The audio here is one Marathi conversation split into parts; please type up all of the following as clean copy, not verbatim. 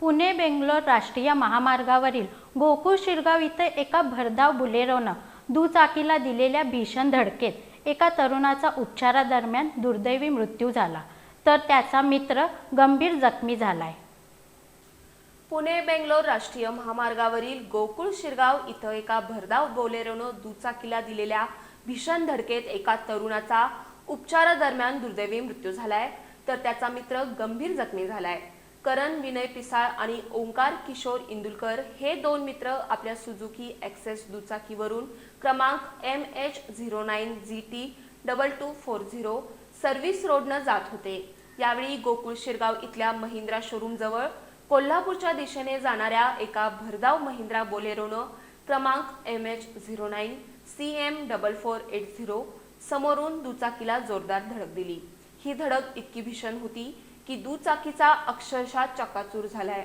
पुणे बेंगलोर राष्ट्रीय महामार्गावरील गोकुळ शिरगाव इथे एका भरधाव बुलेरोनं दुचाकीला दिलेल्या भीषण धडकेत एका तरुणाचा उपचारादरम्यान दुर्दैवी मृत्यू झाला, तर त्याचा मित्र गंभीर जखमी झालाय। पुणे बेंगलोर राष्ट्रीय महामार्गावरील गोकुळ शिरगाव इथं एका भरधाव बोलेरोनं दुचाकीला दिलेल्या भीषण धडकेत एका तरुणाचा उपचारादरम्यान दुर्दैवी मृत्यू झालाय, तर त्याचा मित्र गंभीर जखमी झालाय। करण विनय पिसाळ आणि ओंकार किशोर इंदुलकर हे दोन मित्र आपल्या सुझुकी एक्सेस दुचाकीवरून क्रमांक MH09GT2240 सर्व्हिस रोडनं जात होते। यावेळी गोकुळ शिरगाव इथल्या महिंद्रा शोरूम जवळ कोल्हापूरच्या दिशेने जाणाऱ्या एका भरधाव महिंद्रा बोलेरोनं क्रमांक MH09CM4480 समोरून दुचाकीला जोरदार धडक दिली। ही धडक इतकी भीषण होती की दुचाकीचा अक्षरशः चक्काचूर झालाय।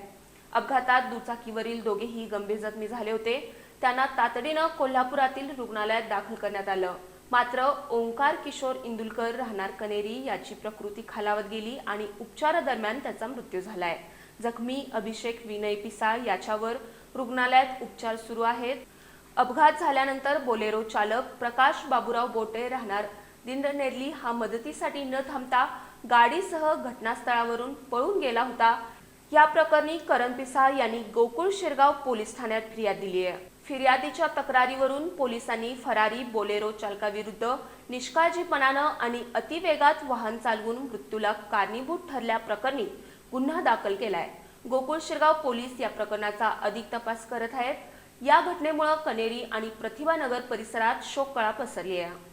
अपघातात दुचाकीवरील दोघेही गंभीर जखमी झाले होते। त्यांना तातडीनं कोल्हापुरातील रुग्णालयात दाखल करण्यात आलं। मात्र ओंकार किशोर इंदुलकर राहणार कनेरी याची प्रकृती खालावत गेली आणि उपचारादरम्यान त्याचा मृत्यू झालाय। जखमी अभिषेक विनय पिसाळ याच्यावर रुग्णालयात उपचार सुरू आहेत। अपघात झाल्यानंतर बोलेरो चालक प्रकाश बाबूराव बोटे राहणार दिंडनेरली हा मदतीसाठी न थांबता गाडीसह घटनास्थळावरून पळून गेला होता। या प्रकरणी करण पिसाळ यांनी गोकुळ शिरगाव पोलीस ठाण्यात फिर्याद दिली आहे। फिर्यादीच्या तक्रारीवरून पोलिसांनी फरारी बोलेरो चालकाविरुद्ध निष्काळजीपणानं आणि अतिवेगात वाहन चालवून मृत्यूला कारणीभूत ठरल्याप्रकरणी गुन्हा दाखल केलाय। गोकुळ शिरगाव पोलीस या प्रकरणाचा अधिक तपास करत आहेत। या घटनेमुळे कनेरी आणि प्रतिभानगर परिसरात शोककळा पसरली आहे।